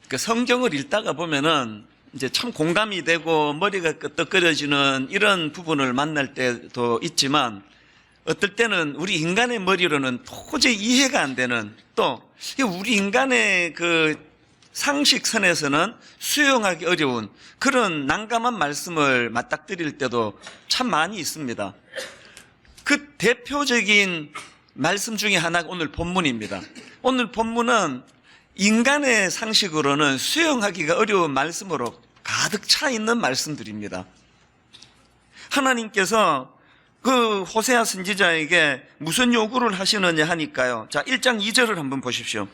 그 성경을 읽다가 보면은 이제 참 공감이 되고 머리가 끄덕거려지는 이런 부분을 만날 때도 있지만, 어떨 때는 우리 인간의 머리로는 도저히 이해가 안 되는, 또 우리 인간의 그 상식선에서는 수용하기 어려운 그런 난감한 말씀을 맞닥뜨릴 때도 참 많이 있습니다. 그 대표적인 말씀 중에 하나가 오늘 본문입니다. 오늘 본문은 인간의 상식으로는 수용하기가 어려운 말씀으로 가득 차 있는 말씀들입니다. 하나님께서 그 호세아 선지자에게 무슨 요구를 하시느냐 하니까요. 자, 1장 2절을 한번 보십시오.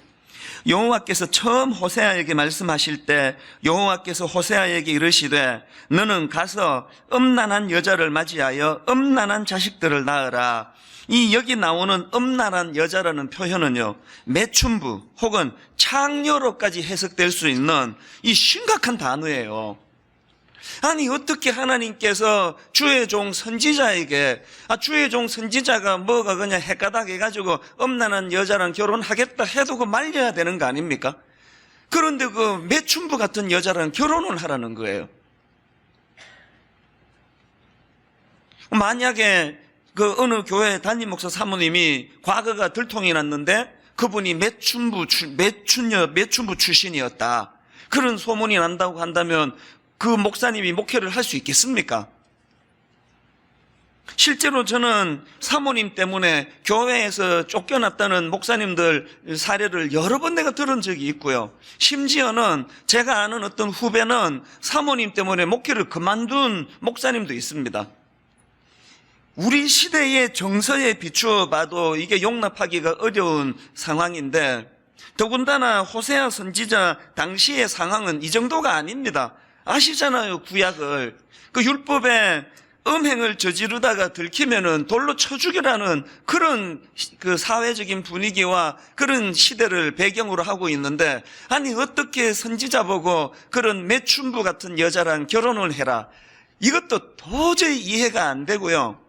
여호와께서 처음 호세아에게 말씀하실 때 여호와께서 호세아에게 이르시되 너는 가서 음란한 여자를 맞이하여 음란한 자식들을 낳으라. 이 여기 나오는 음란한 여자라는 표현은요, 매춘부 혹은 창녀로까지 해석될 수 있는 이 심각한 단어예요. 아니, 어떻게 하나님께서 주의 종 선지자에게, 주의 종 선지자가 뭐가 그냥 헷가닥 해가지고 음란한 여자랑 결혼하겠다 해도 그 말려야 되는 거 아닙니까? 그런데 그 매춘부 같은 여자랑 결혼을 하라는 거예요. 만약에 그 어느 교회 담임 목사 사모님이 과거가 들통이 났는데 그분이 매춘부 출신이었다, 그런 소문이 난다고 한다면 그 목사님이 목회를 할 수 있겠습니까? 실제로 저는 사모님 때문에 교회에서 쫓겨났다는 목사님들 사례를 여러 번 내가 들은 적이 있고요. 심지어는 제가 아는 어떤 후배는 사모님 때문에 목회를 그만둔 목사님도 있습니다. 우리 시대의 정서에 비추어 봐도 이게 용납하기가 어려운 상황인데, 더군다나 호세아 선지자 당시의 상황은 이 정도가 아닙니다. 아시잖아요, 구약을. 그 율법에 음행을 저지르다가 들키면은 돌로 쳐 죽이라는 그런 그 사회적인 분위기와 그런 시대를 배경으로 하고 있는데, 아니 어떻게 선지자 보고 그런 매춘부 같은 여자랑 결혼을 해라, 이것도 도저히 이해가 안 되고요.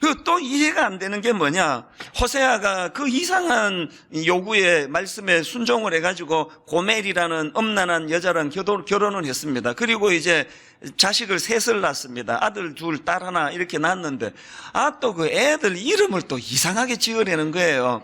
그 또 이해가 안 되는 게 뭐냐, 호세아가 그 이상한 요구의 말씀에 순종을 해가지고 고멜이라는 음란한 여자랑 결혼을 했습니다. 그리고 이제 자식을 셋을 낳습니다. 아들 둘, 딸 하나 이렇게 낳았는데, 또 그 애들 이름을 또 이상하게 지으려는 거예요.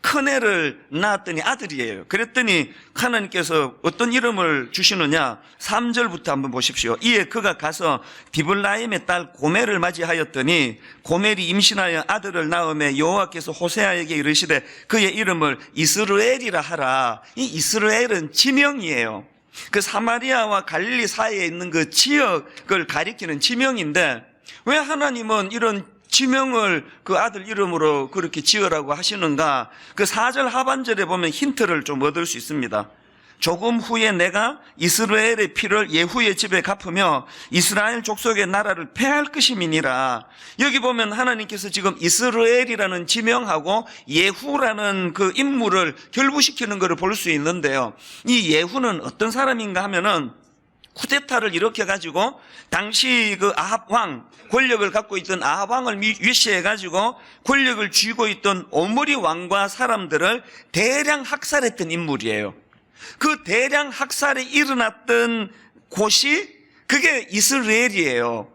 큰애를 낳았더니 아들이에요. 그랬더니 하나님께서 어떤 이름을 주시느냐, 3절부터 한번 보십시오. 이에 그가 가서 디블라임의 딸 고멜을 맞이하였더니 고멜이 임신하여 아들을 낳음에 여호와께서 호세아에게 이르시되 그의 이름을 이스라엘이라 하라. 이 이스라엘은 지명이에요. 그 사마리아와 갈릴리 사이에 있는 그 지역을 가리키는 지명인데, 왜 하나님은 이런 지명을 그 아들 이름으로 그렇게 지으라고 하시는가? 그 4절 하반절에 보면 힌트를 좀 얻을 수 있습니다. 조금 후에 내가 이스라엘의 피를 예후의 집에 갚으며 이스라엘 족속의 나라를 폐할 것임이니라. 여기 보면 하나님께서 지금 이스라엘이라는 지명하고 예후라는 그 인물을 결부시키는 것을 볼 수 있는데요. 이 예후는 어떤 사람인가 하면은 쿠데타를 일으켜가지고 당시 그 아합 왕, 권력을 갖고 있던 아합 왕을 위시해가지고 권력을 쥐고 있던 오므리 왕과 사람들을 대량 학살했던 인물이에요. 그 대량 학살이 일어났던 곳이 그게 이스라엘이에요.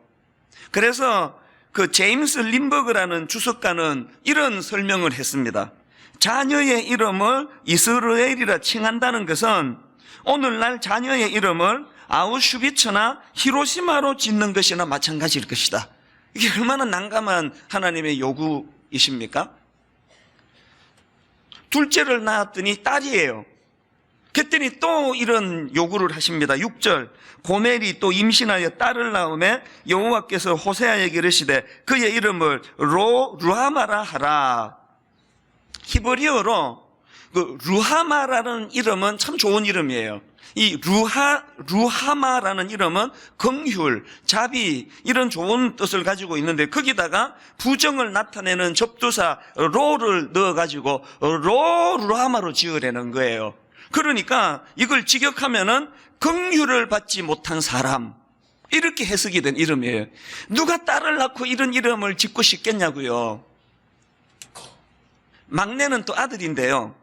그래서 그 제임스 림버그라는 주석가는 이런 설명을 했습니다. 자녀의 이름을 이스라엘이라 칭한다는 것은 오늘날 자녀의 이름을 아우슈비츠나 히로시마로 짓는 것이나 마찬가지일 것이다. 이게 얼마나 난감한 하나님의 요구이십니까? 둘째를 낳았더니 딸이에요. 그랬더니 또 이런 요구를 하십니다. 6절, 고멜이 또 임신하여 딸을 낳음에 여호와께서 호세아에게 이르시되 그의 이름을 루하마라 하라. 히브리어로 그 루하마라는 이름은 참 좋은 이름이에요. 이 루하마라는 이름은 긍휼, 자비, 이런 좋은 뜻을 가지고 있는데, 거기다가 부정을 나타내는 접두사 로를 넣어가지고 루하마로 지으려는 거예요. 그러니까 이걸 직역하면은 긍휼을 받지 못한 사람, 이렇게 해석이 된 이름이에요. 누가 딸을 낳고 이런 이름을 짓고 싶겠냐고요. 막내는 또 아들인데요.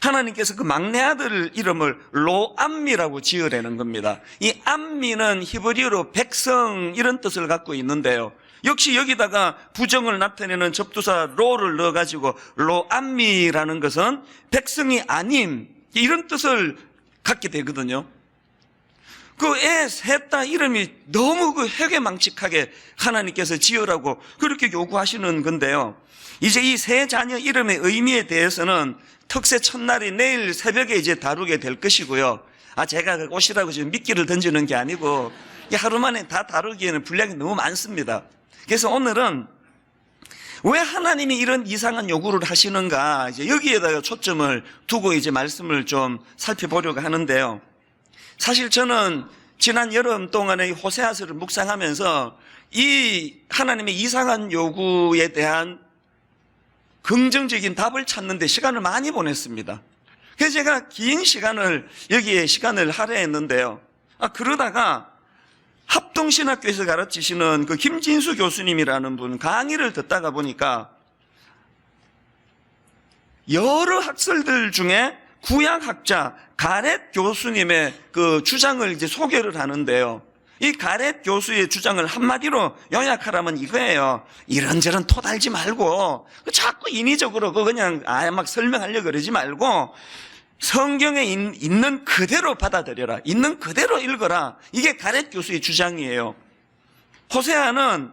하나님께서 그 막내 아들 이름을 로암미라고 지으라는 겁니다. 이 암미는 히브리어로 백성 이런 뜻을 갖고 있는데요. 역시 여기다가 부정을 나타내는 접두사 로를 넣어가지고 로암미라는 것은 백성이 아님 이런 뜻을 갖게 되거든요. 그 애 셋 다 이름이 너무 그 해괴망측하게 하나님께서 지으라고 그렇게 요구하시는 건데요. 이제 이 세 자녀 이름의 의미에 대해서는 특세 첫날이 내일 새벽에 이제 다루게 될 것이고요. 제가 그 옷이라고 지금 미끼를 던지는 게 아니고 하루 만에 다 다루기에는 분량이 너무 많습니다. 그래서 오늘은 왜 하나님이 이런 이상한 요구를 하시는가 이제 여기에다가 초점을 두고 이제 말씀을 좀 살펴보려고 하는데요. 사실 저는 지난 여름 동안에 호세아서를 묵상하면서 이 하나님의 이상한 요구에 대한 긍정적인 답을 찾는 데 시간을 많이 보냈습니다. 그래서 제가 긴 시간을 여기에 시간을 할애했는데요. 그러다가 합동신학교에서 가르치시는 그 김진수 교수님이라는 분 강의를 듣다가 보니까 여러 학설들 중에 구약학자 가렛 교수님의 그 주장을 이제 소개를 하는데요. 이 가렛 교수의 주장을 한마디로 요약하라면 이거예요. 이런저런 토달지 말고 자꾸 인위적으로 그냥 막 설명하려고 그러지 말고 성경에 있는 그대로 받아들여라. 있는 그대로 읽어라. 이게 가렛 교수의 주장이에요. 호세아는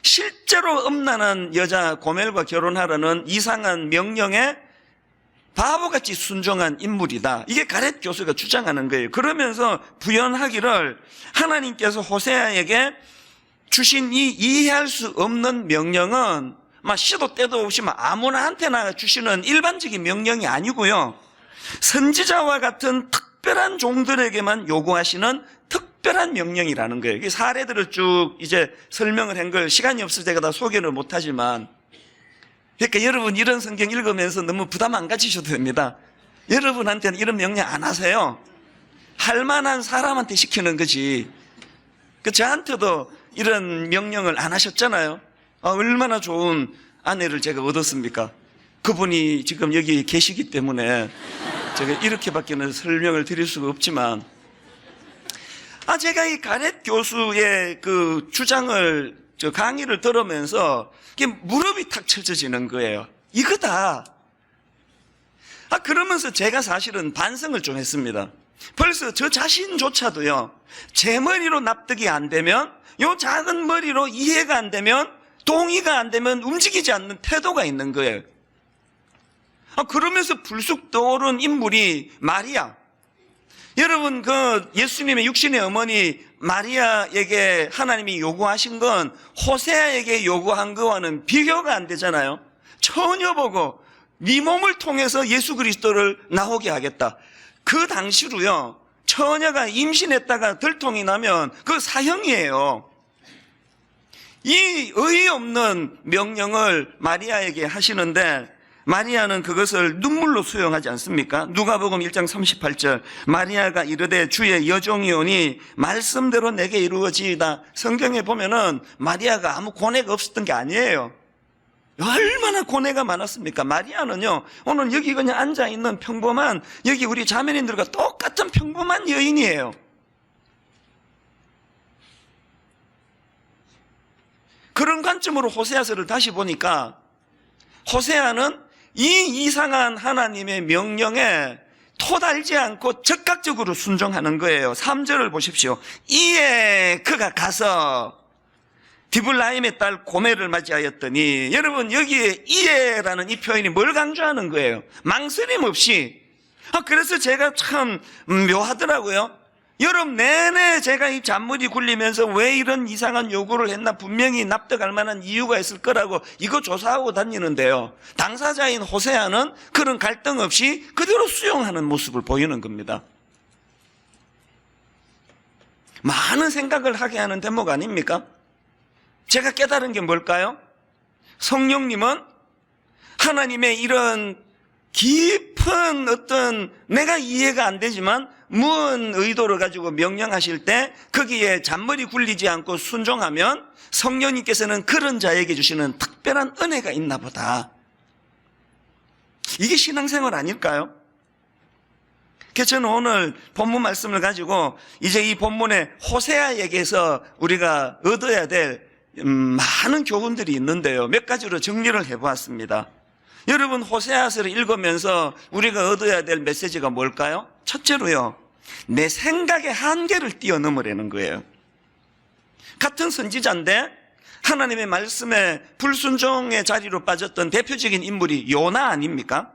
실제로 음란한 여자 고멜과 결혼하라는 이상한 명령에 바보같이 순종한 인물이다. 이게 가렛 교수가 주장하는 거예요. 그러면서 부연하기를 하나님께서 호세아에게 주신 이 이해할 수 없는 명령은 시도 때도 없이 아무나한테나 주시는 일반적인 명령이 아니고요. 선지자와 같은 특별한 종들에게만 요구하시는 특별한 명령이라는 거예요. 사례들을 쭉 이제 설명을 한 걸 시간이 없을 때가 다 소개를 못하지만 그러니까 여러분 이런 성경 읽으면서 너무 부담 안 가지셔도 됩니다. 여러분한테는 이런 명령 안 하세요. 할 만한 사람한테 시키는 거지. 저한테도 이런 명령을 안 하셨잖아요. 얼마나 좋은 아내를 제가 얻었습니까? 그분이 지금 여기 계시기 때문에 제가 이렇게밖에는 설명을 드릴 수가 없지만 제가 이 가렛 교수의 그 주장을 강의를 들으면서 무릎이 탁 쳐져지는 거예요. 이거다. 그러면서 제가 사실은 반성을 좀 했습니다. 벌써 저 자신조차도요, 제 머리로 납득이 안 되면, 요 작은 머리로 이해가 안 되면, 동의가 안 되면 움직이지 않는 태도가 있는 거예요. 그러면서 불쑥 떠오른 인물이 마리아. 여러분, 예수님의 육신의 어머니 마리아에게 하나님이 요구하신 건 호세아에게 요구한 거와는 비교가 안 되잖아요. 처녀 보고 네 몸을 통해서 예수 그리스도를 나오게 하겠다. 그 당시로요, 처녀가 임신했다가 들통이 나면 그 사형이에요. 이 어이없는 명령을 마리아에게 하시는데 마리아는 그것을 눈물로 수용하지 않습니까? 누가복음 1장 38절 마리아가 이르되 주의 여종이오니 말씀대로 내게 이루어지이다. 성경에 보면은 마리아가 아무 고뇌가 없었던 게 아니에요. 얼마나 고뇌가 많았습니까? 마리아는요, 오늘 여기 그냥 앉아있는 평범한, 여기 우리 자매님들과 똑같은 평범한 여인이에요. 그런 관점으로 호세아서를 다시 보니까 호세아는 이 이상한 하나님의 명령에 토달지 않고 적극적으로 순종하는 거예요. 3절을 보십시오. 이에 그가 가서 디블라임의 딸 고멜을 맞이하였더니, 여러분 여기에 이에라는 이 표현이 뭘 강조하는 거예요? 망설임 없이. 그래서 제가 참 묘하더라고요. 여름 내내 제가 이 잔머리 굴리면서 왜 이런 이상한 요구를 했나 분명히 납득할 만한 이유가 있을 거라고 이거 조사하고 다니는데요. 당사자인 호세아는 그런 갈등 없이 그대로 수용하는 모습을 보이는 겁니다. 많은 생각을 하게 하는 대목 아닙니까? 제가 깨달은 게 뭘까요? 성령님은 하나님의 이런 깊은 어떤 내가 이해가 안 되지만 무언 의도를 가지고 명령하실 때 거기에 잔머리 굴리지 않고 순종하면 성령님께서는 그런 자에게 주시는 특별한 은혜가 있나 보다. 이게 신앙생활 아닐까요? 그래서 저는 오늘 본문 말씀을 가지고 이제 이 본문의 호세아에게서 우리가 얻어야 될 많은 교훈들이 있는데요. 몇 가지로 정리를 해보았습니다. 여러분, 호세아서를 읽으면서 우리가 얻어야 될 메시지가 뭘까요? 첫째로요, 내 생각의 한계를 뛰어넘으라는 거예요. 같은 선지자인데 하나님의 말씀에 불순종의 자리로 빠졌던 대표적인 인물이 요나 아닙니까?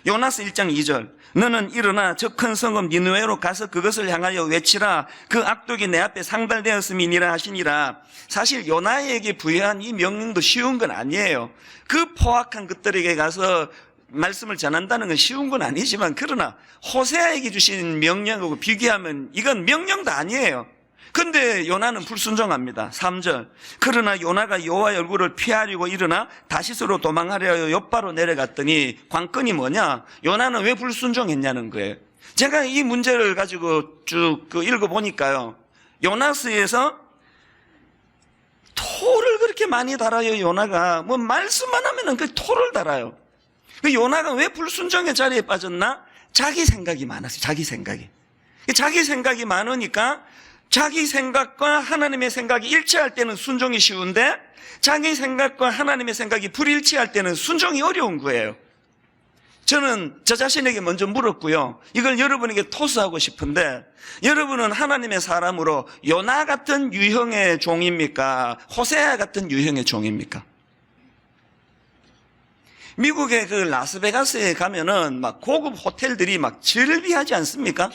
요나서 1장 2절, 너는 일어나 저 큰 성읍 니느웨로 가서 그것을 향하여 외치라. 그 악독이 내 앞에 상달되었음이니라 하시니라. 사실 요나에게 부여한 이 명령도 쉬운 건 아니에요. 그 포악한 것들에게 가서 말씀을 전한다는 건 쉬운 건 아니지만, 그러나 호세아에게 주신 명령하고 비교하면 이건 명령도 아니에요. 근데 요나는 불순종합니다. 3절, 그러나 요나가 여호와의 얼굴을 피하려고 일어나 다시스로 도망하려 하여 욥바로 내려갔더니, 관건이 뭐냐? 요나는 왜 불순종했냐는 거예요. 제가 이 문제를 가지고 쭉 읽어보니까요, 요나서에서 토를 그렇게 많이 달아요. 요나가 뭐 말씀만 하면은 그 토를 달아요. 그 요나가 왜 불순종의 자리에 빠졌나? 자기 생각이 많았어요. 자기 생각이 많으니까 자기 생각과 하나님의 생각이 일치할 때는 순종이 쉬운데, 자기 생각과 하나님의 생각이 불일치할 때는 순종이 어려운 거예요. 저는 저 자신에게 먼저 물었고요, 이걸 여러분에게 토스하고 싶은데, 여러분은 하나님의 사람으로 요나 같은 유형의 종입니까? 호세아 같은 유형의 종입니까? 미국의 그 라스베가스에 가면은 막 고급 호텔들이 막 즐비하지 않습니까?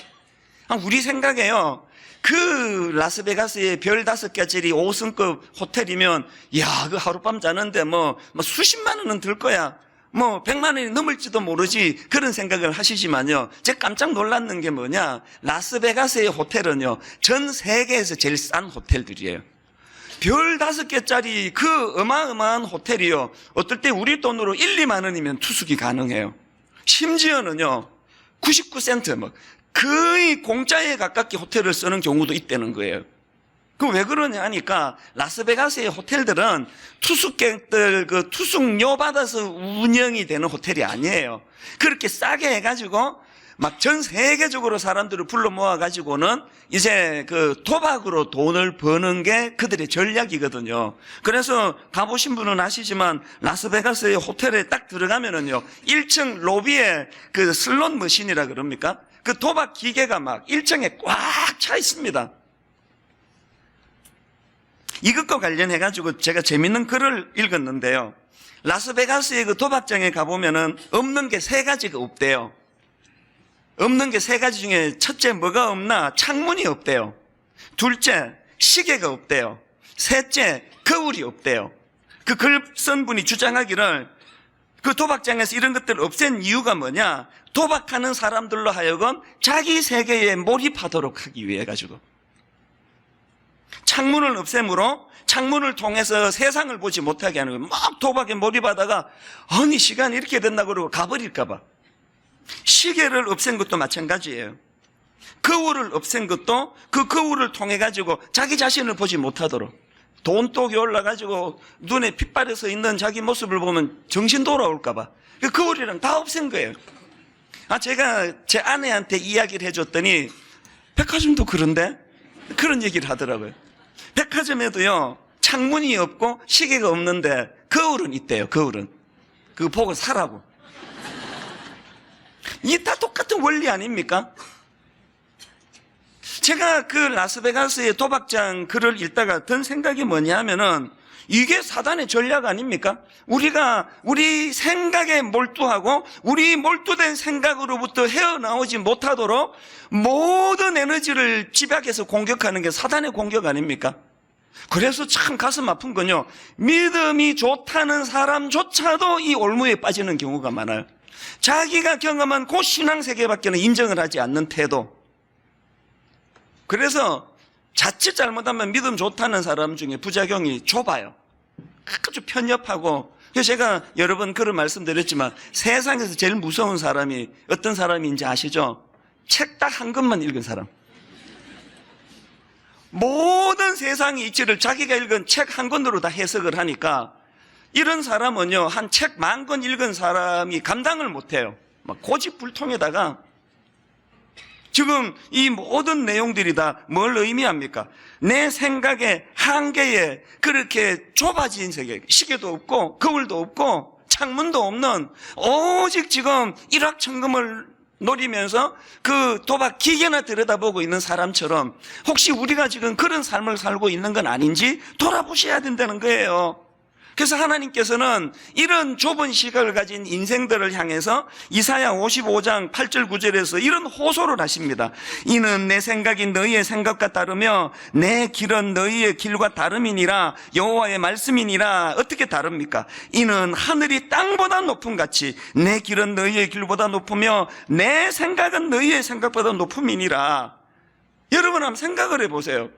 우리 생각에요, 그 라스베가스의 별 5개짜리 5성급 호텔이면, 야, 그 하룻밤 자는데 뭐 수십만 원은 들 거야. 뭐 100만 원이 넘을지도 모르지. 그런 생각을 하시지만요, 제가 깜짝 놀랐는 게 뭐냐, 라스베가스의 호텔은요, 전 세계에서 제일 싼 호텔들이에요. 별 5개짜리 그 어마어마한 호텔이요, 어떨 때 우리 돈으로 1, 2만 원이면 투숙이 가능해요. 심지어는요, 99센트, 뭐 거의 공짜에 가깝게 호텔을 쓰는 경우도 있다는 거예요. 그 왜 그러냐 하니까, 라스베가스의 호텔들은 투숙객들 그 투숙료 받아서 운영이 되는 호텔이 아니에요. 그렇게 싸게 해가지고 막 전 세계적으로 사람들을 불러 모아가지고는 이제 그 도박으로 돈을 버는 게 그들의 전략이거든요. 그래서 가보신 분은 아시지만, 라스베가스의 호텔에 딱 들어가면은요, 1층 로비에 그 슬롯 머신이라 그럽니까? 그 도박 기계가 막 1층에 꽉 차 있습니다. 이것과 관련해가지고 제가 재밌는 글을 읽었는데요, 라스베가스의 그 도박장에 가보면은 없는 게 3가지가 없대요. 없는 게 3가지 중에 첫째 뭐가 없나? 창문이 없대요. 둘째, 시계가 없대요. 셋째, 거울이 없대요. 그 글 쓴 분이 주장하기를, 그 도박장에서 이런 것들을 없앤 이유가 뭐냐, 도박하는 사람들로 하여금 자기 세계에 몰입하도록 하기 위해 가지고, 창문을 없앰으로 창문을 통해서 세상을 보지 못하게 하는 거예요. 막 도박에 몰입하다가 아니 시간이 이렇게 된다 그러고 가버릴까 봐. 시계를 없앤 것도 마찬가지예요. 거울을 없앤 것도 그 거울을 통해 가지고 자기 자신을 보지 못하도록, 돈독이 올라가지고 눈에 핏발에서 있는 자기 모습을 보면 정신 돌아올까 봐 그 거울이랑 다 없앤 거예요. 제가 제 아내한테 이야기를 해줬더니, 백화점도 그런데? 그런 얘기를 하더라고요. 백화점에도요, 창문이 없고 시계가 없는데 거울은 있대요. 거울은 그거 보고 사라고. 이게 다 똑같은 원리 아닙니까? 제가 그 라스베가스의 도박장 글을 읽다가 든 생각이 뭐냐 하면은, 이게 사단의 전략 아닙니까? 우리가 우리 생각에 몰두하고 우리 몰두된 생각으로부터 헤어나오지 못하도록 모든 에너지를 집약해서 공격하는 게 사단의 공격 아닙니까? 그래서 참 가슴 아픈 건요, 믿음이 좋다는 사람조차도 이 올무에 빠지는 경우가 많아요. 자기가 경험한 그 신앙세계밖에는 인정을 하지 않는 태도. 그래서 자칫 잘못하면 믿음 좋다는 사람 중에 부작용이 좁아요. 아주 편협하고. 그래서 제가 여러 번 그런 말씀드렸지만, 세상에서 제일 무서운 사람이 어떤 사람인지 아시죠? 책 딱 한 권만 읽은 사람. 모든 세상의 이치를 자기가 읽은 책 한 권으로 다 해석을 하니까, 이런 사람은요, 한 책 10,000권 읽은 사람이 감당을 못해요. 막 고집불통에다가 지금 이 모든 내용들이 다 뭘 의미합니까? 내 생각의 한계에 그렇게 좁아진 세계, 시계도 없고 거울도 없고 창문도 없는 오직 지금 일확천금을 노리면서 그 도박 기계나 들여다보고 있는 사람처럼 혹시 우리가 지금 그런 삶을 살고 있는 건 아닌지 돌아보셔야 된다는 거예요. 그래서 하나님께서는 이런 좁은 시각을 가진 인생들을 향해서 이사야 55장 8절 9절에서 이런 호소를 하십니다. 이는 내 생각이 너희의 생각과 다르며 내 길은 너희의 길과 다름이니라. 여호와의 말씀이니라. 어떻게 다릅니까? 이는 하늘이 땅보다 높음 같이 내 길은 너희의 길보다 높으며 내 생각은 너희의 생각보다 높음이니라. 여러분 한번 생각을 해보세요.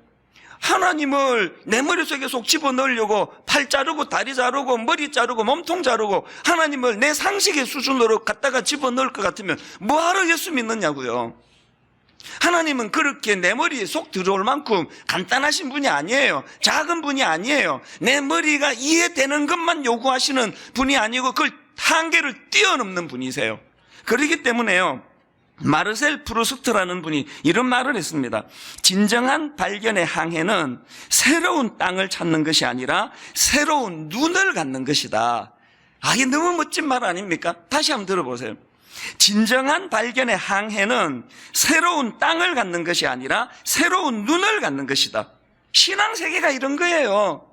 하나님을 내 머릿속에 속 집어넣으려고 팔 자르고 다리 자르고 머리 자르고 몸통 자르고 하나님을 내 상식의 수준으로 갖다가 집어넣을 것 같으면 뭐하러 예수 믿느냐고요. 하나님은 그렇게 내 머리에 속 들어올 만큼 간단하신 분이 아니에요. 작은 분이 아니에요. 내 머리가 이해되는 것만 요구하시는 분이 아니고 그 한계를 뛰어넘는 분이세요. 그렇기 때문에요, 마르셀 프루스트라는 분이 이런 말을 했습니다. 진정한 발견의 항해는 새로운 땅을 찾는 것이 아니라 새로운 눈을 갖는 것이다. 아, 이게 너무 멋진 말 아닙니까? 다시 한번 들어보세요. 진정한 발견의 항해는 새로운 땅을 갖는 것이 아니라 새로운 눈을 갖는 것이다. 신앙세계가 이런 거예요.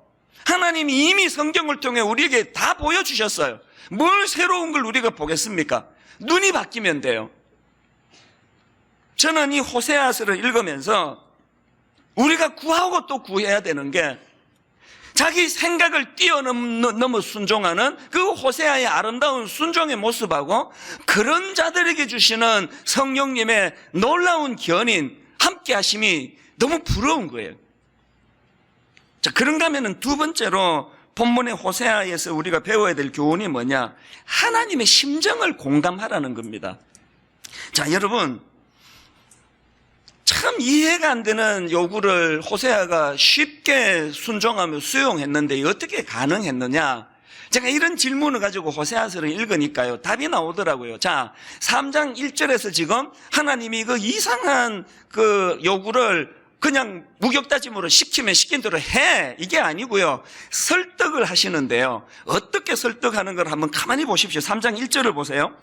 하나님이 이미 성경을 통해 우리에게 다 보여주셨어요. 뭘 새로운 걸 우리가 보겠습니까? 눈이 바뀌면 돼요. 저는 이 호세아서를 읽으면서 우리가 구하고 또 구해야 되는 게 자기 생각을 뛰어넘어 순종하는 그 호세아의 아름다운 순종의 모습하고 그런 자들에게 주시는 성령님의 놀라운 견인, 함께 하심이 너무 부러운 거예요. 자, 그런가 하면은 두 번째로 본문의 호세아에서 우리가 배워야 될 교훈이 뭐냐? 하나님의 심정을 공감하라는 겁니다. 자, 여러분, 참 이해가 안 되는 요구를 호세아가 쉽게 순종하며 수용했는데 어떻게 가능했느냐? 제가 이런 질문을 가지고 호세아서를 읽으니까요, 답이 나오더라고요. 자, 3장 1절에서 지금 하나님이 그 이상한 그 요구를 그냥 무격다짐으로 시키면 시킨 대로 해, 이게 아니고요, 설득을 하시는데요. 어떻게 설득하는 걸 한번 가만히 보십시오. 3장 1절을 보세요.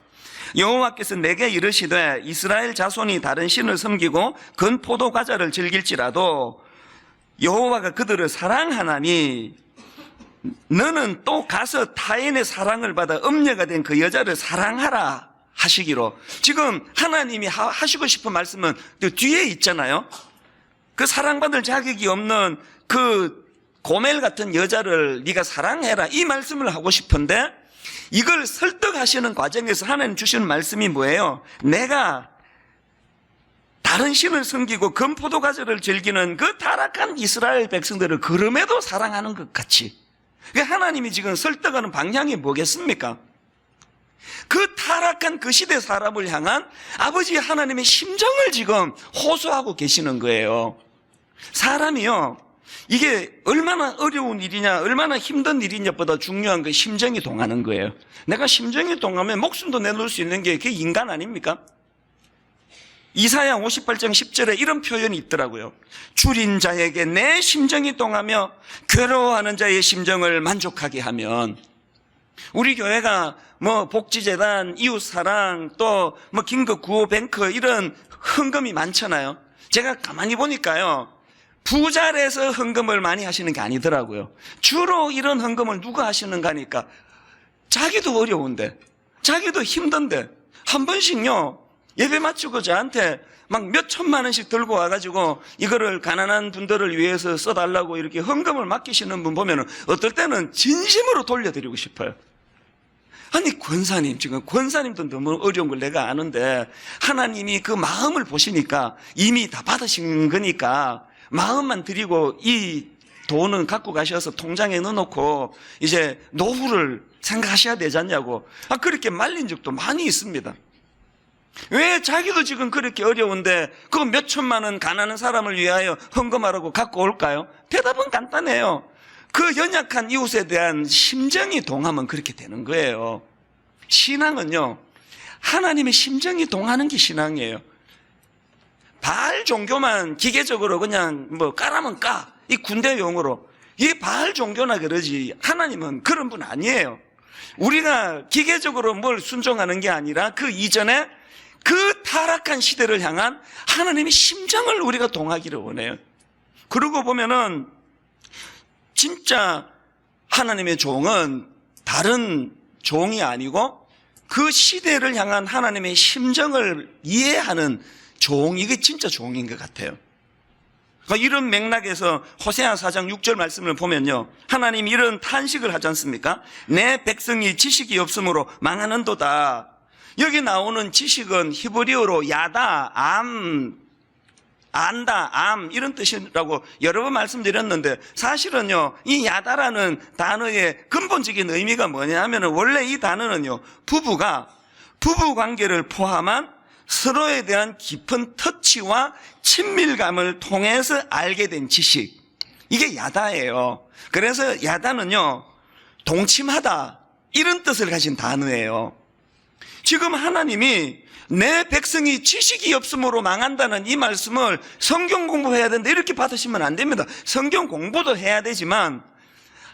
여호와께서 내게 이르시되 이스라엘 자손이 다른 신을 섬기고 건 포도 과자를 즐길지라도 여호와가 그들을 사랑하나니 너는 또 가서 타인의 사랑을 받아 음녀가 된 그 여자를 사랑하라 하시기로. 지금 하나님이 하시고 싶은 말씀은 그 뒤에 있잖아요. 그 사랑받을 자격이 없는 그 고멜 같은 여자를 네가 사랑해라, 이 말씀을 하고 싶은데 이걸 설득하시는 과정에서 하나님 주시는 말씀이 뭐예요? 내가 다른 신을 섬기고 금포도 과자를 즐기는 그 타락한 이스라엘 백성들을 그럼에도 사랑하는 것 같이. 하나님이 지금 설득하는 방향이 뭐겠습니까? 그 타락한 그 시대 사람을 향한 아버지 하나님의 심정을 지금 호소하고 계시는 거예요. 사람이요, 이게 얼마나 어려운 일이냐, 얼마나 힘든 일이냐보다 중요한 건 심정이 동하는 거예요. 내가 심정이 동하면 목숨도 내놓을 수 있는 게 그게 인간 아닙니까? 이사야 58장 10절에 이런 표현이 있더라고요. 줄인 자에게 내 심정이 동하며 괴로워하는 자의 심정을 만족하게 하면. 우리 교회가 뭐 복지재단, 이웃사랑, 또 뭐 긴급구호뱅크 이런 헌금이 많잖아요. 제가 가만히 보니까요, 부자라서 헌금을 많이 하시는 게 아니더라고요. 주로 이런 헌금을 누가 하시는가 하니까 자기도 어려운데, 자기도 힘든데 한 번씩요, 예배 마치고 저한테 막 몇 천만 원씩 들고 와가지고 이거를 가난한 분들을 위해서 써달라고 이렇게 헌금을 맡기시는 분 보면은 어떨 때는 진심으로 돌려드리고 싶어요. 아니, 권사님, 지금 권사님도 너무 어려운 걸 내가 아는데 하나님이 그 마음을 보시니까 이미 다 받으신 거니까 마음만 드리고 이 돈은 갖고 가셔서 통장에 넣어놓고 이제 노후를 생각하셔야 되지 않냐고, 그렇게 말린 적도 많이 있습니다. 왜 자기도 지금 그렇게 어려운데 그 몇 천만 원 가난한 사람을 위하여 헌금하라고 갖고 올까요? 대답은 간단해요. 그 연약한 이웃에 대한 심정이 동하면 그렇게 되는 거예요. 신앙은요, 하나님의 심정이 동하는 게 신앙이에요. 바알 종교만 기계적으로 그냥 뭐 까라면 까, 이 군대 용어로 이 바알 종교나 그러지, 하나님은 그런 분 아니에요. 우리가 기계적으로 뭘 순종하는 게 아니라 그 이전에 그 타락한 시대를 향한 하나님의 심정을 우리가 동하기를 원해요. 그러고 보면은 진짜 하나님의 종은 다른 종이 아니고 그 시대를 향한 하나님의 심정을 이해하는 종, 이게 진짜 종인 것 같아요. 그러니까 이런 맥락에서 호세아 4장 6절 말씀을 보면요, 하나님이 이런 탄식을 하지 않습니까? 내 백성이 지식이 없으므로 망하는도다. 여기 나오는 지식은 히브리어로 야다, 안다, 이런 뜻이라고 여러 번 말씀드렸는데, 사실은요, 이 야다라는 단어의 근본적인 의미가 뭐냐 하면은, 원래 이 단어는요, 부부가 부부 관계를 포함한 서로에 대한 깊은 터치와 친밀감을 통해서 알게 된 지식, 이게 야다예요. 그래서 야다는요, 동침하다, 이런 뜻을 가진 단어예요. 지금 하나님이 내 백성이 지식이 없으므로 망한다는 이 말씀을 성경 공부해야 된다, 이렇게 받으시면 안 됩니다. 성경 공부도 해야 되지만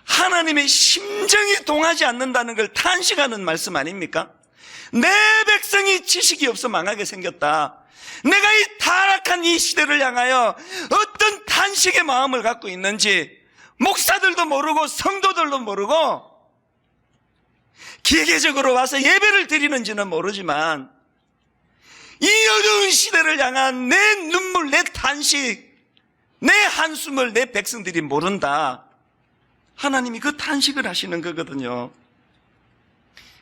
하나님의 심정이 동하지 않는다는 걸 탄식하는 말씀 아닙니까? 내 백성이 지식이 없어 망하게 생겼다. 내가 이 타락한 이 시대를 향하여 어떤 탄식의 마음을 갖고 있는지 목사들도 모르고 성도들도 모르고 기계적으로 와서 예배를 드리는지는 모르지만 이 어두운 시대를 향한 내 눈물, 내 탄식, 내 한숨을 내 백성들이 모른다. 하나님이 그 탄식을 하시는 거거든요.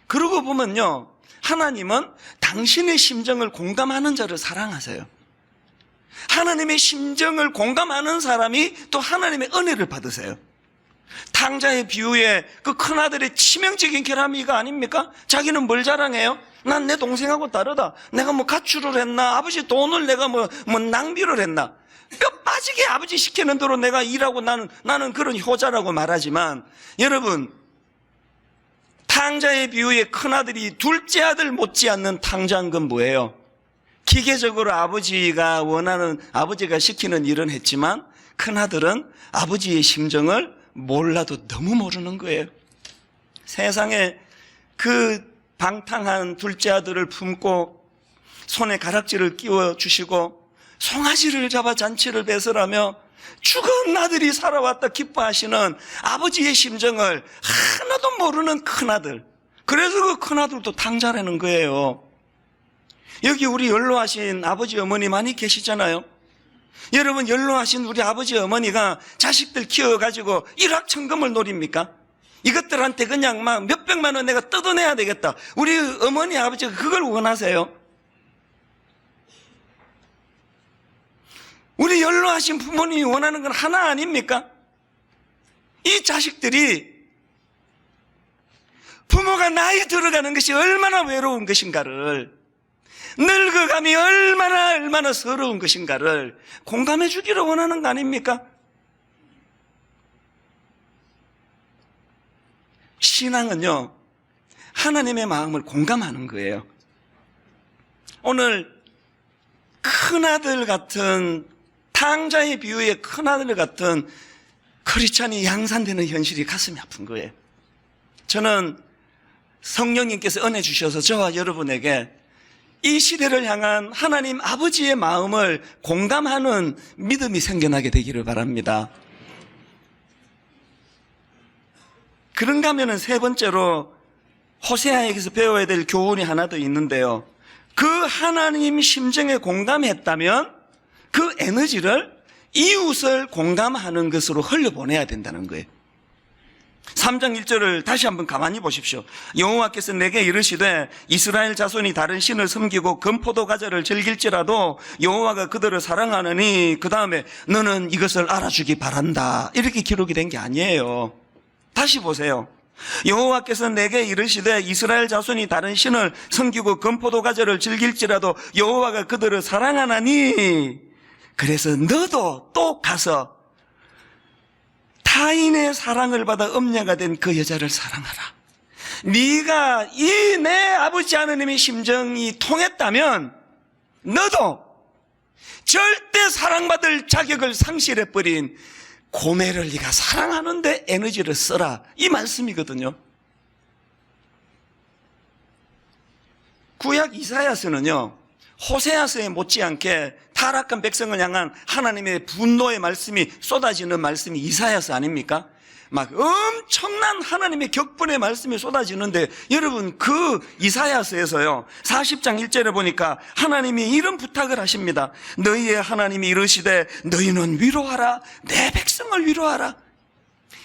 그러고 보면요, 하나님은 당신의 심정을 공감하는 자를 사랑하세요. 하나님의 심정을 공감하는 사람이 또 하나님의 은혜를 받으세요. 탕자의 비유에 그 큰아들의 치명적인 결함이가 아닙니까? 자기는 뭘 자랑해요? 난 내 동생하고 다르다. 내가 뭐 가출을 했나? 아버지 돈을 내가 뭐 낭비를 했나? 뼈 빠지게 아버지 시키는 대로 내가 일하고 나는 그런 효자라고 말하지만, 여러분, 탕자의 비유에 큰아들이 둘째 아들 못지않는 탕자인 건 뭐예요? 기계적으로 아버지가 원하는, 아버지가 시키는 일은 했지만 큰아들은 아버지의 심정을 몰라도 너무 모르는 거예요. 세상에 그 방탕한 둘째 아들을 품고 손에 가락지를 끼워주시고 송아지를 잡아 잔치를 배설하며 죽은 아들이 살아왔다 기뻐하시는 아버지의 심정을 하나도 모르는 큰아들. 그래서 그 큰아들도 탕자라는 거예요. 여기 우리 연로하신 아버지 어머니 많이 계시잖아요. 여러분, 연로하신 우리 아버지 어머니가 자식들 키워가지고 일확천금을 노립니까? 이것들한테 그냥 막 몇백만 원 내가 뜯어내야 되겠다, 우리 어머니 아버지가 그걸 원하세요? 우리 연로하신 부모님이 원하는 건 하나 아닙니까? 이 자식들이 부모가 나이 들어가는 것이 얼마나 외로운 것인가를, 늙어감이 얼마나 서러운 것인가를 공감해 주기를 원하는 거 아닙니까? 신앙은요, 하나님의 마음을 공감하는 거예요. 오늘 큰아들 같은, 탕자의 비유의 큰아들 같은 크리스찬이 양산되는 현실이 가슴이 아픈 거예요. 저는 성령님께서 은혜 주셔서 저와 여러분에게 이 시대를 향한 하나님 아버지의 마음을 공감하는 믿음이 생겨나게 되기를 바랍니다. 그런가 하면은 세 번째로 호세아에게서 배워야 될 교훈이 하나 더 있는데요, 그 하나님 심정에 공감했다면 그 에너지를 이웃을 공감하는 것으로 흘려보내야 된다는 거예요. 3장 1절을 다시 한번 가만히 보십시오. 여호와께서 내게 이르시되 이스라엘 자손이 다른 신을 섬기고 금포도 과자를 즐길지라도 여호와가 그들을 사랑하느니, 그 다음에 너는 이것을 알아주기 바란다, 이렇게 기록이 된 게 아니에요. 다시 보세요. 여호와께서 내게 이르시되 이스라엘 자손이 다른 신을 섬기고 금포도 과자를 즐길지라도 여호와가 그들을 사랑하나니, 그래서 너도 또 가서 타인의 사랑을 받아 음녀가 된 그 여자를 사랑하라. 네가 이 내 아버지 하나님의 심정이 통했다면 너도 절대 사랑받을 자격을 상실해버린 고멜을 네가 사랑하는데 에너지를 써라, 이 말씀이거든요. 구약 이사야서는요, 호세아서에 못지않게 타락한 백성을 향한 하나님의 분노의 말씀이 쏟아지는 말씀이 이사야서 아닙니까? 막 엄청난 하나님의 격분의 말씀이 쏟아지는데, 여러분 그 이사야서에서요 40장 1절에 보니까 하나님이 이런 부탁을 하십니다. 너희의 하나님이 이르시되 너희는 위로하라, 내 백성을 위로하라.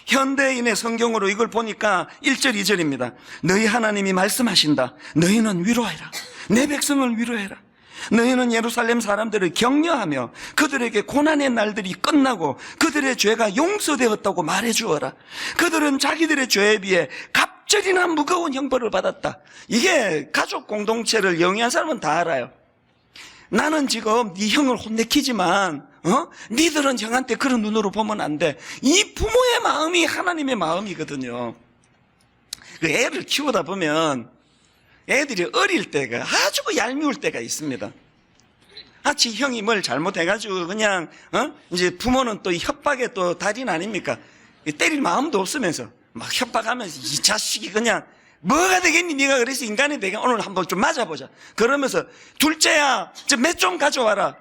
현대인의 성경으로 이걸 보니까 1절 2절입니다. 너희 하나님이 말씀하신다. 너희는 위로해라, 내 백성을 위로해라. 너희는 예루살렘 사람들을 격려하며 그들에게 고난의 날들이 끝나고 그들의 죄가 용서되었다고 말해주어라. 그들은 자기들의 죄에 비해 갑절이나 무거운 형벌을 받았다. 이게 가족 공동체를 영위한 사람은 다 알아요. 나는 지금 네 형을 혼내키지만 니들은 형한테 그런 눈으로 보면 안 돼. 이 부모의 마음이 하나님의 마음이거든요. 그 애를 키우다 보면 애들이 어릴 때가 아주 얄미울 때가 있습니다. 지 형이 뭘 잘못해가지고 그냥 이제 부모는 또 협박의 또 달인 아닙니까? 때릴 마음도 없으면서 막 협박하면서 이 자식이 그냥 뭐가 되겠니? 네가 그래서 인간이 되게 오늘 한번 좀 맞아보자. 그러면서 둘째야, 맷 좀 가져와라.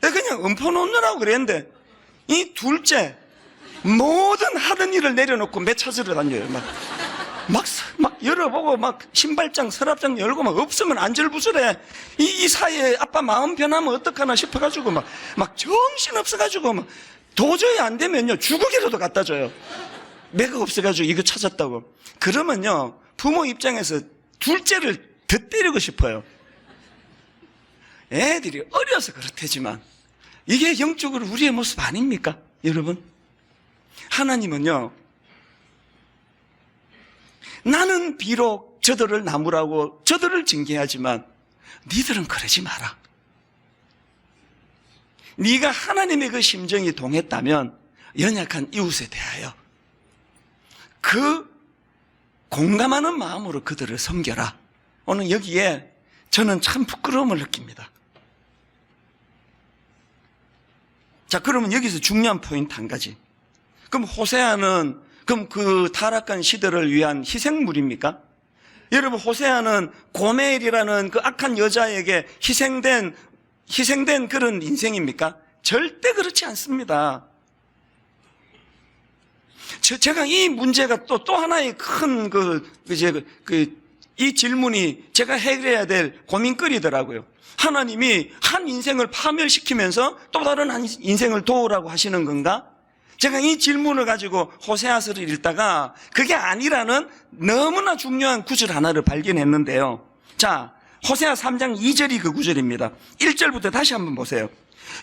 그냥 음포 놓느라고 그랬는데 이 둘째 모든 하던 일을 내려놓고 맷 찾으러 다녀요. 막 열어보고 막 신발장 서랍장 열고 막 없으면 안절부절해. 이 사이에 아빠 마음 변하면 어떡하나 싶어가지고 막 정신 없어가지고 막 도저히 안 되면요 주걱이라도 갖다 줘요. 매가 없어가지고 이거 찾았다고. 그러면요 부모 입장에서 둘째를 더 때리고 싶어요. 애들이 어려서 그렇대지만 이게 영적으로 우리의 모습 아닙니까? 여러분, 하나님은요 나는 비록 저들을 나무라고 저들을 징계하지만 니들은 그러지 마라. 네가 하나님의 그 심정이 동했다면 연약한 이웃에 대하여 그 공감하는 마음으로 그들을 섬겨라. 오늘 여기에 저는 참 부끄러움을 느낍니다. 자, 그러면 여기서 중요한 포인트 한 가지. 그럼 호세아는 그럼 그 타락한 시대를 위한 희생물입니까? 여러분, 호세아는 고멜이라는 그 악한 여자에게 희생된 그런 인생입니까? 절대 그렇지 않습니다. 제가 이 문제가 또 하나의 큰 이 질문이 제가 해결해야 될 고민거리더라고요. 하나님이 한 인생을 파멸시키면서 또 다른 한 인생을 도우라고 하시는 건가? 제가 이 질문을 가지고 호세아서를 읽다가 그게 아니라는 너무나 중요한 구절 하나를 발견했는데요. 자, 호세아 3장 2절이 그 구절입니다. 1절부터 다시 한번 보세요.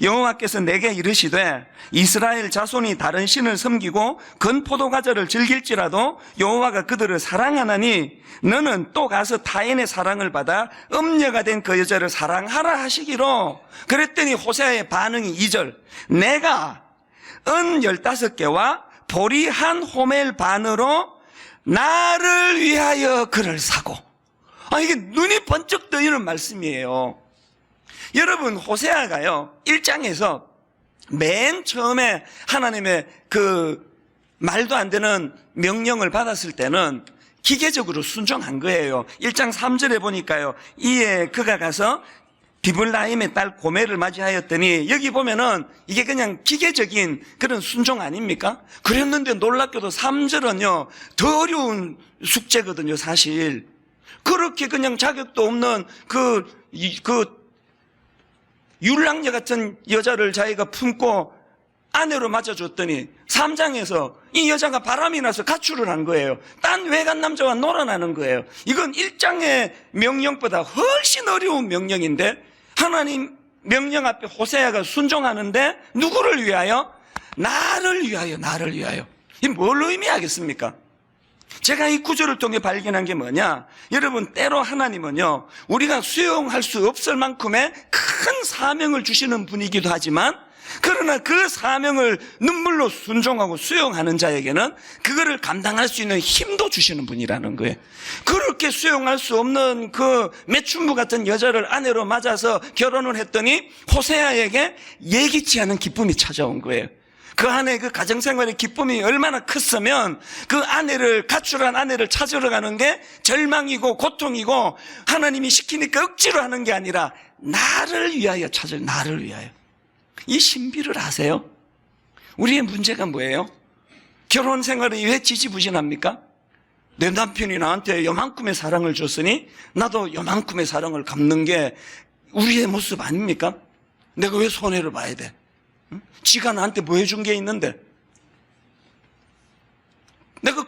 여호와께서 내게 이르시되 이스라엘 자손이 다른 신을 섬기고 건포도과자를 즐길지라도 여호와가 그들을 사랑하나니 너는 또 가서 타인의 사랑을 받아 음녀가 된 그 여자를 사랑하라 하시기로. 그랬더니 호세아의 반응이 2절. 내가 은 15개와 보리 한 호멜 반으로 나를 위하여 그를 사고. 이게 눈이 번쩍 뜨이는 말씀이에요. 여러분, 호세아가요 1장에서 맨 처음에 하나님의 그 말도 안 되는 명령을 받았을 때는 기계적으로 순종한 거예요. 1장 3절에 보니까요, 이에 그가 가서 디블라임의 딸 고멜을 맞이하였더니, 여기 보면은 이게 그냥 기계적인 그런 순종 아닙니까? 그랬는데 놀랍게도 3절은요 더 어려운 숙제거든요. 사실 그렇게 그냥 자격도 없는 율랑녀 같은 여자를 자기가 품고 아내로 맞아줬더니 3장에서 이 여자가 바람이 나서 가출을 한 거예요. 딴 외간 남자와 놀아나는 거예요. 이건 1장의 명령보다 훨씬 어려운 명령인데 하나님 명령 앞에 호세아가 순종하는데 누구를 위하여? 나를 위하여, 나를 위하여. 이게 뭘 의미하겠습니까? 제가 이 구절을 통해 발견한 게 뭐냐? 여러분, 때로 하나님은요, 우리가 수용할 수 없을 만큼의 큰 사명을 주시는 분이기도 하지만, 그러나 그 사명을 눈물로 순종하고 수용하는 자에게는 그거를 감당할 수 있는 힘도 주시는 분이라는 거예요. 그렇게 수용할 수 없는 그 매춘부 같은 여자를 아내로 맞아서 결혼을 했더니 호세아에게 예기치 않은 기쁨이 찾아온 거예요. 그 안에 그 가정생활의 기쁨이 얼마나 컸으면 그 아내를, 가출한 아내를 찾으러 가는 게 절망이고 고통이고 하나님이 시키니까 억지로 하는 게 아니라 나를 위하여 찾을, 나를 위하여. 이 신비를 아세요? 우리의 문제가 뭐예요? 결혼 생활이 왜 지지부진합니까? 내 남편이 나한테 요만큼의 사랑을 줬으니 나도 요만큼의 사랑을 갚는 게 우리의 모습 아닙니까? 내가 왜 손해를 봐야 돼? 응? 지가 나한테 뭐 해준 게 있는데 내가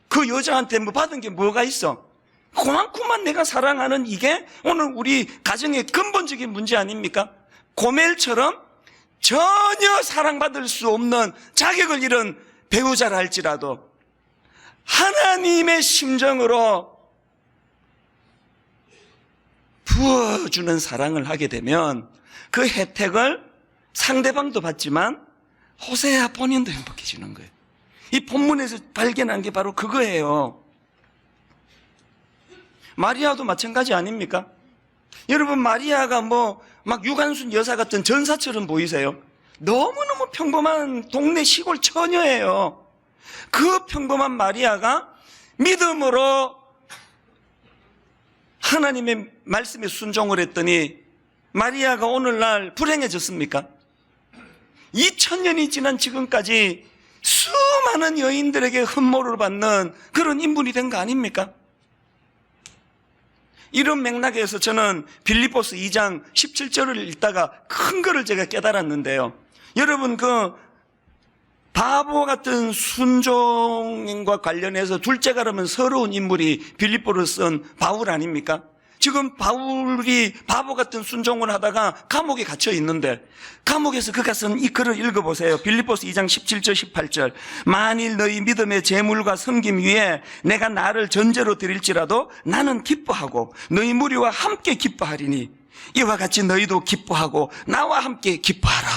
그 여자한테 뭐 받은 게 뭐가 있어? 그만큼만 내가 사랑하는 이게 오늘 우리 가정의 근본적인 문제 아닙니까? 고멜처럼 전혀 사랑받을 수 없는 자격을 잃은 배우자라 할지라도 하나님의 심정으로 부어주는 사랑을 하게 되면 그 혜택을 상대방도 받지만 호세아 본인도 행복해지는 거예요. 이 본문에서 발견한 게 바로 그거예요. 마리아도 마찬가지 아닙니까? 여러분, 마리아가 막 유관순 여사 같은 전사처럼 보이세요? 너무너무 평범한 동네 시골 처녀예요. 그 평범한 마리아가 믿음으로 하나님의 말씀에 순종을 했더니 마리아가 오늘날 불행해졌습니까? 2000년이 지난 지금까지 수많은 여인들에게 흠모를 받는 그런 인물이 된 거 아닙니까? 이런 맥락에서 저는 빌립보서 2장 17절을 읽다가 큰 거를 제가 깨달았는데요. 여러분, 그 바보 같은 순종과 관련해서 둘째가 그러면 서러운 인물이 빌립보를 쓴 바울 아닙니까? 지금 바울이 바보 같은 순종을 하다가 감옥에 갇혀 있는데 감옥에서 그가 쓴 이 글을 읽어보세요. 빌립보서 2장 17절 18절. 만일 너희 믿음의 재물과 섬김 위에 내가 나를 전제로 드릴지라도 나는 기뻐하고 너희 무리와 함께 기뻐하리니 이와 같이 너희도 기뻐하고 나와 함께 기뻐하라.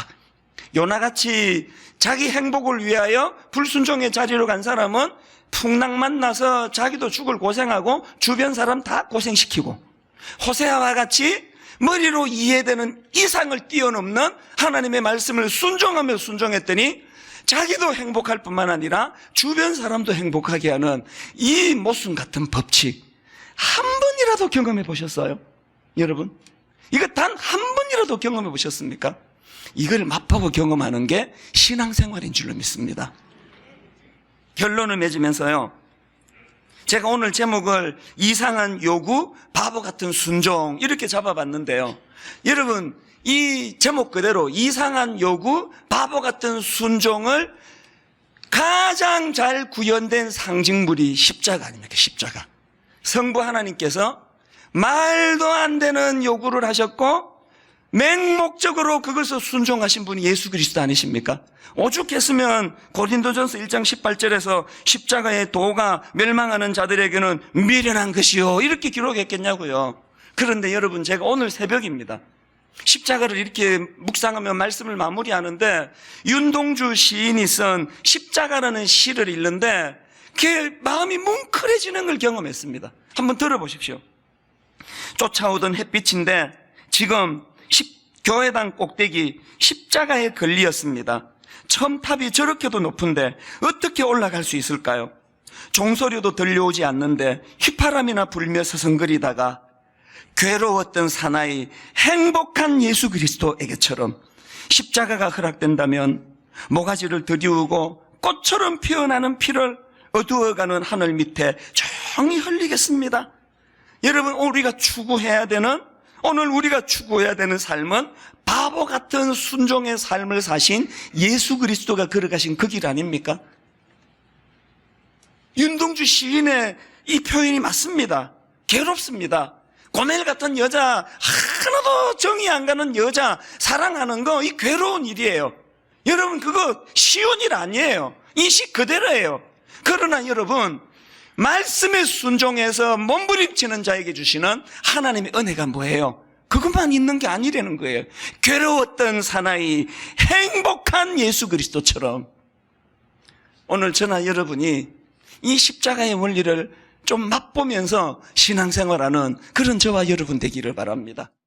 요나같이 자기 행복을 위하여 불순종의 자리로 간 사람은 풍랑 나서 자기도 죽을 고생하고 주변 사람 다 고생시키고, 호세아와 같이 머리로 이해되는 이상을 뛰어넘는 하나님의 말씀을 순종하며 순종했더니 자기도 행복할 뿐만 아니라 주변 사람도 행복하게 하는 이 모순 같은 법칙 한 번이라도 경험해 보셨어요? 여러분, 이거 단 한 번이라도 경험해 보셨습니까? 이걸 맛보고 경험하는 게 신앙생활인 줄로 믿습니다. 결론을 맺으면서요, 제가 오늘 제목을 이상한 요구, 바보 같은 순종 이렇게 잡아봤는데요. 여러분, 이 제목 그대로 이상한 요구, 바보 같은 순종을 가장 잘 구현된 상징물이 십자가 아닙니까? 십자가. 성부 하나님께서 말도 안 되는 요구를 하셨고 맹목적으로 그것을 순종하신 분이 예수 그리스도 아니십니까? 오죽했으면 고린도전서 1장 18절에서 십자가의 도가 멸망하는 자들에게는 미련한 것이요 이렇게 기록했겠냐고요. 그런데 여러분, 제가 오늘 새벽입니다. 십자가를 이렇게 묵상하며 말씀을 마무리하는데 윤동주 시인이 쓴 십자가라는 시를 읽는데 그 마음이 뭉클해지는 걸 경험했습니다. 한번 들어보십시오. 쫓아오던 햇빛인데 지금 교회당 꼭대기 십자가에 걸리었습니다. 첨탑이 저렇게도 높은데 어떻게 올라갈 수 있을까요? 종소리도 들려오지 않는데 휘파람이나 불며 서성거리다가 괴로웠던 사나이 행복한 예수 그리스도에게처럼 십자가가 허락된다면 모가지를 들이우고 꽃처럼 피어나는 피를 어두워가는 하늘 밑에 조용히 흘리겠습니다. 여러분, 우리가 추구해야 되는 삶은 바보 같은 순종의 삶을 사신 예수 그리스도가 걸어가신 그 길 아닙니까? 윤동주 시인의 이 표현이 맞습니다. 괴롭습니다. 고멜 같은 여자, 하나도 정이 안 가는 여자 사랑하는 거, 이 괴로운 일이에요. 여러분, 그거 쉬운 일 아니에요. 이 시 그대로예요. 그러나 여러분, 말씀에 순종해서 몸부림치는 자에게 주시는 하나님의 은혜가 뭐예요? 그것만 있는 게 아니라는 거예요. 괴로웠던 사나이 행복한 예수 그리스도처럼 오늘 저나 여러분이 이 십자가의 원리를 좀 맛보면서 신앙생활하는 그런 저와 여러분 되기를 바랍니다.